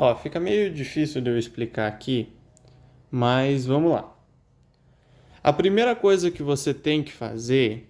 Ó, fica meio difícil de eu explicar aqui, mas vamos lá. A primeira coisa que você tem que fazer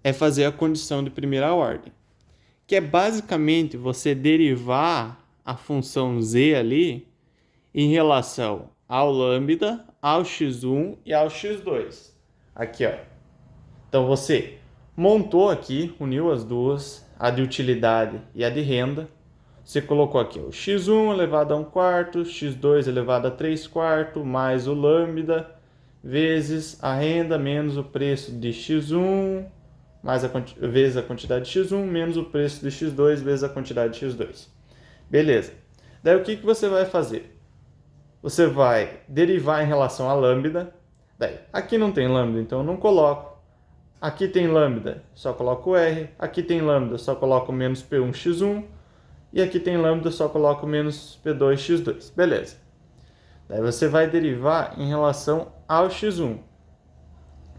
é fazer a condição de primeira ordem, que é basicamente você derivar a função z ali em relação ao lambda, ao x1 e ao x2. Aqui, ó. Então você montou aqui, uniu as duas, a de utilidade e a de renda. Você colocou aqui o x1 elevado a 1 quarto, x2 elevado a 3 quartos, mais o lambda, vezes a renda, menos o preço de x1, vezes a quantidade de x1, menos o preço de x2, vezes a quantidade de x2. Beleza. Daí o que você vai fazer? Você vai derivar em relação a lambda. Daí, aqui não tem lambda, então eu não coloco. Aqui tem lambda, só coloco R. Aqui tem lambda, só coloco menos P1x1. E aqui tem lambda, só coloco menos P2x2. Beleza. Daí você vai derivar em relação ao x1.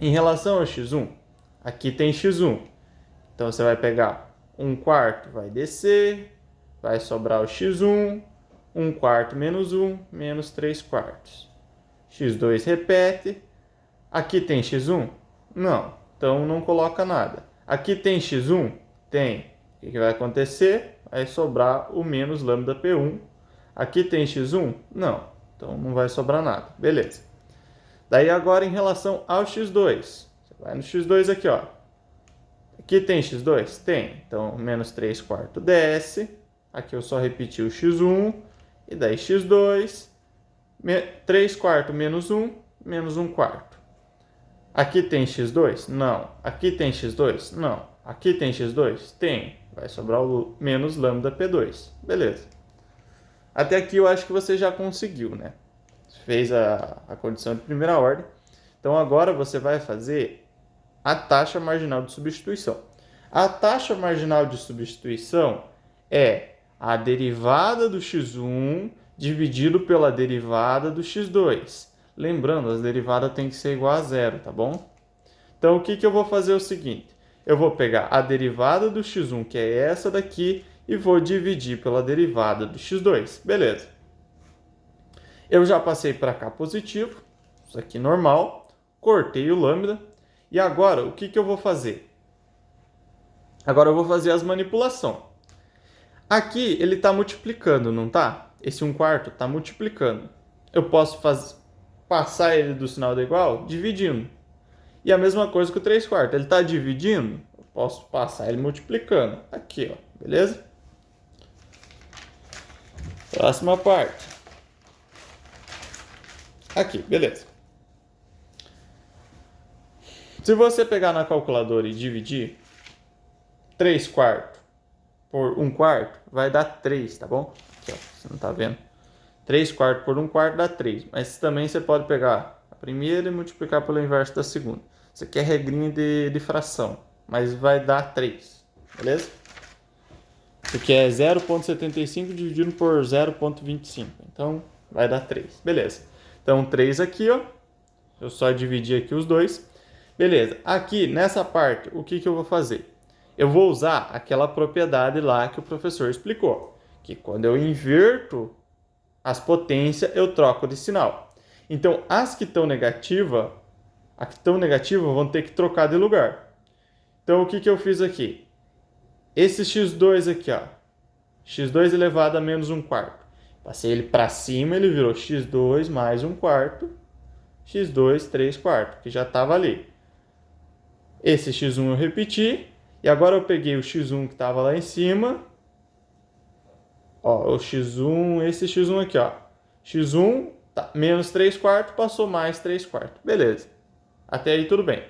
Em relação ao x1, aqui tem x1. Então você vai pegar 1 quarto, vai descer, vai sobrar o x1, 1 quarto menos 1, menos 3 quartos. x2 repete. Aqui tem x1? Não. Então não coloca nada. Aqui tem x1? Tem. O que vai acontecer? Vai sobrar o menos lambda P1. Aqui tem x1? Não. Então não vai sobrar nada. Beleza. Daí agora em relação ao x2. Você vai no x2 aqui, ó. Aqui tem x2? Tem. Então menos 3 quartos desce. Aqui eu só repeti o x1. E daí x2. 3 quartos menos 1. Menos 1 quarto. Aqui tem x2? Não. Aqui tem x2? Não. Aqui tem x2? Tem. Vai sobrar o menos lambda P2. Beleza. Até aqui eu acho que você já conseguiu, né? Fez a condição de primeira ordem. Então agora você vai fazer a taxa marginal de substituição. A taxa marginal de substituição é a derivada do x1 dividido pela derivada do x2. Lembrando, as derivadas têm que ser igual a zero, tá bom? Então o que eu vou fazer é o seguinte. Eu vou pegar a derivada do x1, que é essa daqui, e vou dividir pela derivada do x2. Beleza. Eu já passei para cá positivo, isso aqui normal, cortei o lambda, e agora o que eu vou fazer? Agora eu vou fazer as manipulações. Aqui ele está multiplicando, não tá? Esse 1 quarto está multiplicando. Eu posso passar ele do sinal da igual dividindo. E a mesma coisa com o 3 quartos. Ele está dividindo, eu posso passar ele multiplicando. Aqui, ó, beleza? Próxima parte. Aqui, beleza. Se você pegar na calculadora e dividir 3 quartos por 1 quarto, vai dar 3, tá bom? Aqui, ó, você não tá vendo. 3 quartos por 1 quarto dá 3. Mas também você pode pegar a primeira e multiplicar pelo inverso da segunda. Isso aqui é regrinha de fração, mas vai dar 3, beleza? Porque é 0,75 dividido por 0,25. Então, vai dar 3. Beleza. Então, 3 aqui, ó. Eu só dividi aqui os dois. Beleza. Aqui, nessa parte, o que eu vou fazer? Eu vou usar aquela propriedade lá que o professor explicou. Que quando eu inverto as potências, eu troco de sinal. Então, as que estão negativas vão ter que trocar de lugar. Então, o que eu fiz aqui? Esse x2 aqui, ó. x2 elevado a menos 1 quarto. Passei ele para cima, ele virou x2 mais 1 quarto. x2, 3 quartos, que já estava ali. Esse x1 eu repeti. E agora eu peguei o x1 que estava lá em cima. Ó, o x1, esse x1 aqui, ó. x1, tá, menos 3 quartos, passou mais 3 quartos. Beleza. Até aí tudo bem.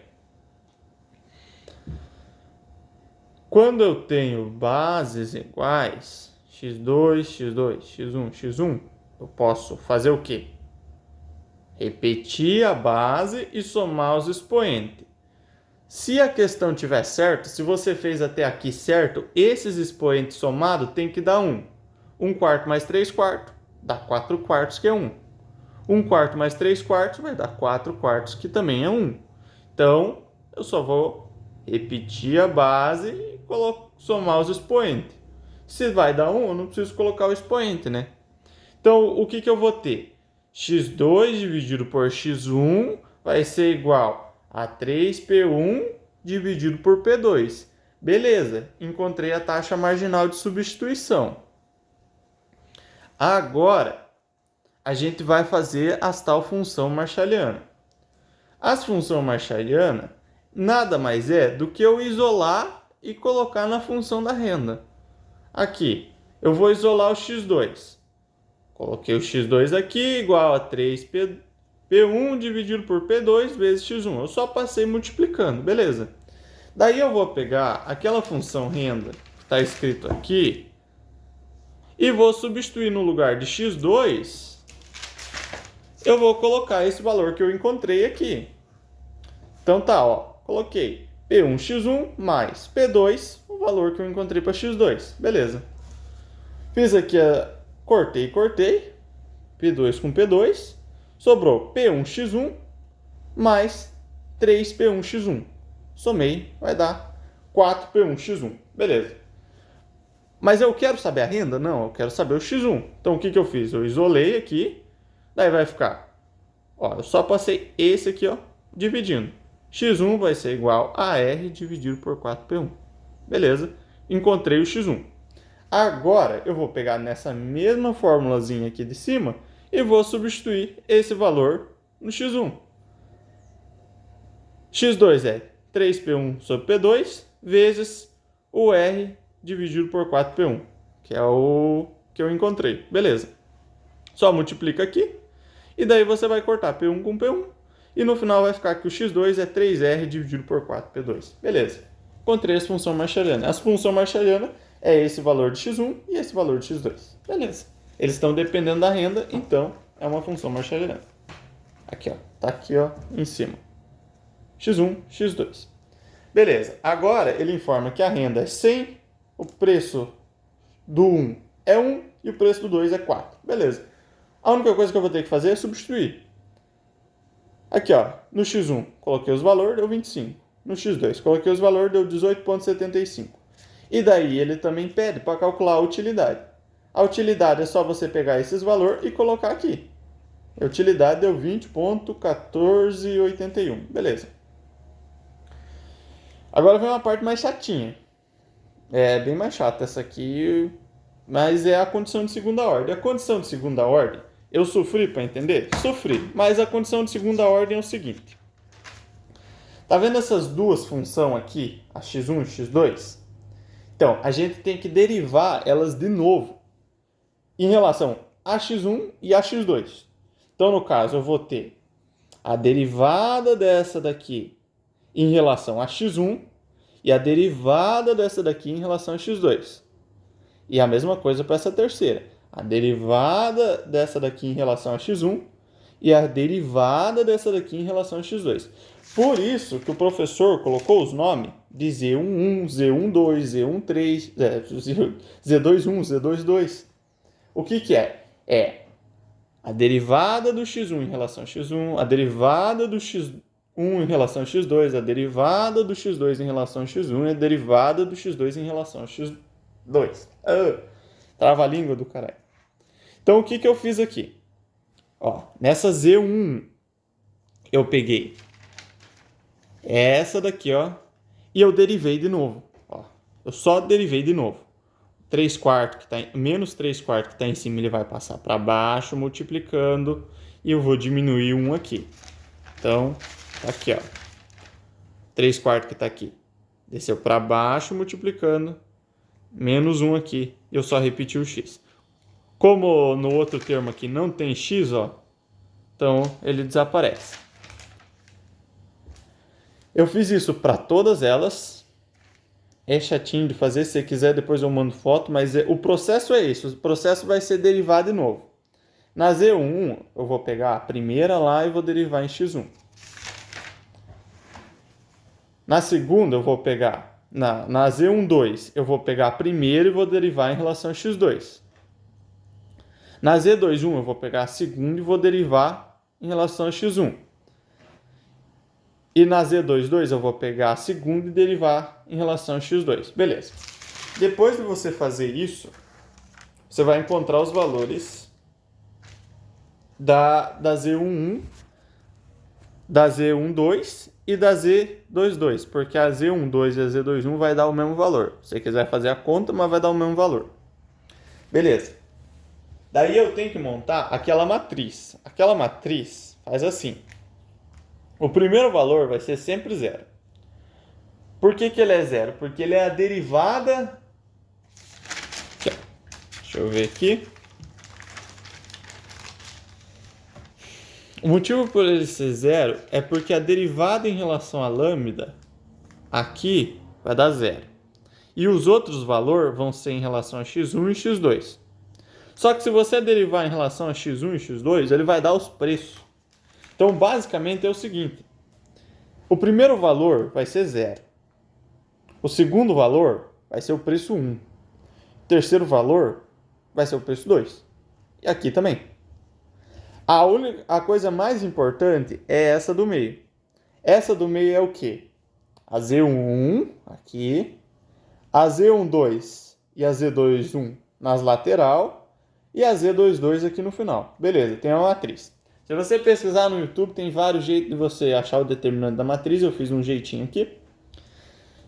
Quando eu tenho bases iguais, x2, x2, x1, x1, eu posso fazer o quê? Repetir a base e somar os expoentes. Se a questão tiver certo, se você fez até aqui certo, esses expoentes somados tem que dar 1. 1 quarto mais 3 quartos dá 4 quartos, que é 1. 1 quarto mais 3 quartos vai dar 4 quartos, que também é 1. Então, eu só vou repetir a base e somar os expoentes. Se vai dar 1, eu não preciso colocar o expoente, né? Então, o que eu vou ter? x2 dividido por x1 vai ser igual a 3p1 dividido por p2. Beleza, encontrei a taxa marginal de substituição. Agora, a gente vai fazer as tal função marshalliana. As função marshalliana nada mais é do que eu isolar e colocar na função da renda. Aqui, eu vou isolar o x2. Coloquei o x2 aqui igual a 3p1 dividido por p2 vezes x1. Eu só passei multiplicando, beleza? Daí eu vou pegar aquela função renda que está escrito aqui e vou substituir no lugar de x2, eu vou colocar esse valor que eu encontrei aqui. Então tá, ó, coloquei P1x1 mais P2, o valor que eu encontrei para x2. Beleza. Fiz aqui, cortei, P2 com P2, sobrou P1x1 mais 3P1x1. Somei, vai dar 4P1x1. Beleza. Mas eu quero saber a renda? Não, eu quero saber o x1. Então o que eu fiz? Eu isolei aqui, daí vai ficar, ó, eu só passei esse aqui, ó, dividindo. x1 vai ser igual a R dividido por 4P1. Beleza, encontrei o x1. Agora eu vou pegar nessa mesma formulazinha aqui de cima e vou substituir esse valor no x1. x2 é 3P1 sobre P2 vezes o R dividido por 4P1, que é o que eu encontrei. Beleza. Só multiplica aqui e daí você vai cortar P1 com P1 e no final vai ficar que o x2 é 3R dividido por 4P2. Beleza. Encontrei a função marshalliana. A função marshalliana é esse valor de x1 e esse valor de x2. Beleza. Eles estão dependendo da renda, então é uma função marshalliana. Aqui, ó. Tá aqui, ó, em cima. x1, x2. Beleza. Agora ele informa que a renda é 100, o preço do 1 é 1 e o preço do 2 é 4. Beleza. A única coisa que eu vou ter que fazer é substituir. Aqui, ó, no x1 coloquei os valores, deu 25. No x2 coloquei os valores, deu 18,75. E daí ele também pede para calcular a utilidade. A utilidade é só você pegar esses valores e colocar aqui. A utilidade deu 20,1481. Beleza. Agora vem uma parte mais chatinha. É bem mais chata essa aqui, mas é a condição de segunda ordem. A condição de segunda ordem, eu sofri para entender? Sofri, mas a condição de segunda ordem é o seguinte. Tá vendo essas duas funções aqui, a x1 e x2? Então, a gente tem que derivar elas de novo em relação a x1 e a x2. Então, no caso, eu vou ter a derivada dessa daqui em relação a x1 e a derivada dessa daqui em relação a x2. E a mesma coisa para essa terceira. A derivada dessa daqui em relação a x1 e a derivada dessa daqui em relação a x2. Por isso que o professor colocou os nomes de Z11, Z12, Z13, Z21, Z22. O que é? É a derivada do x1 em relação a x1, a derivada do x1 em relação a x2, a derivada do x2 em relação a x1 e a derivada do x2 em relação a x2. Trava-língua do caralho. Então, o que eu fiz aqui? Ó, nessa Z1, eu peguei essa daqui, ó, e eu derivei de novo. Ó, eu só derivei de novo. 3/4 que tá menos 3/4 que está em cima, ele vai passar para baixo, multiplicando, e eu vou diminuir 1 aqui. Então, tá aqui, ó. 3/4 que está aqui. Desceu para baixo, multiplicando, menos 1 aqui. Eu só repeti o x. Como no outro termo aqui não tem x, ó, então ele desaparece. Eu fiz isso para todas elas. É chatinho de fazer, se você quiser depois eu mando foto, mas o processo é esse. O processo vai ser derivar de novo. Na Z1, eu vou pegar a primeira lá e vou derivar em x1. Na segunda, eu vou pegar, na Z12, eu vou pegar a primeira e vou derivar em relação a x2. Na Z21, eu vou pegar a segunda e vou derivar em relação a x1. E na Z22, eu vou pegar a segunda e derivar em relação a x2. Beleza. Depois de você fazer isso, você vai encontrar os valores da Z11, da Z12 e da Z22, porque a Z12 e a Z21 vai dar o mesmo valor. Se você quiser fazer a conta, mas vai dar o mesmo valor. Beleza. Daí eu tenho que montar aquela matriz. Aquela matriz faz assim. O primeiro valor vai ser sempre zero. Por que ele é zero? Porque ele é a derivada... Deixa eu ver aqui. O motivo por ele ser zero é porque a derivada em relação à lambda aqui vai dar zero. E os outros valores vão ser em relação a x1 e x2. Só que se você derivar em relação a x1 e x2, ele vai dar os preços. Então, basicamente é o seguinte. O primeiro valor vai ser zero. O segundo valor vai ser o preço 1. O terceiro valor vai ser o preço 2. E aqui também. A coisa mais importante é essa do meio. Essa do meio é o quê? A Z11 aqui, a Z12 e a Z21 nas lateral e a Z22 aqui no final. Beleza, tem a matriz. Se você pesquisar no YouTube, tem vários jeitos de você achar o determinante da matriz. Eu fiz um jeitinho aqui.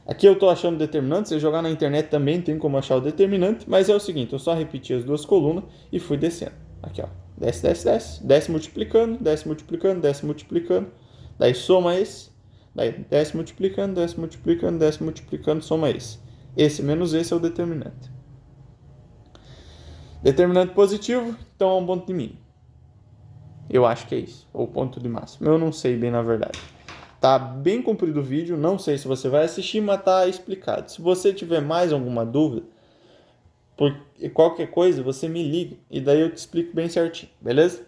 Aqui eu estou achando o determinante. Se você jogar na internet também tem como achar o determinante. Mas é o seguinte, eu só repeti as duas colunas e fui descendo. Aqui, ó. Desce, desce, desce. Desce multiplicando, desce multiplicando, desce multiplicando. Daí soma esse. Daí desce multiplicando, desce multiplicando, desce multiplicando, soma esse. Esse menos esse é o determinante. Determinante positivo, então é um ponto de mínimo. Eu acho que é isso. Ou ponto de máximo. Eu não sei bem na verdade. Tá bem comprido o vídeo. Não sei se você vai assistir, mas tá explicado. Se você tiver mais alguma dúvida, por qualquer coisa, você me liga. E daí eu te explico bem certinho. Beleza?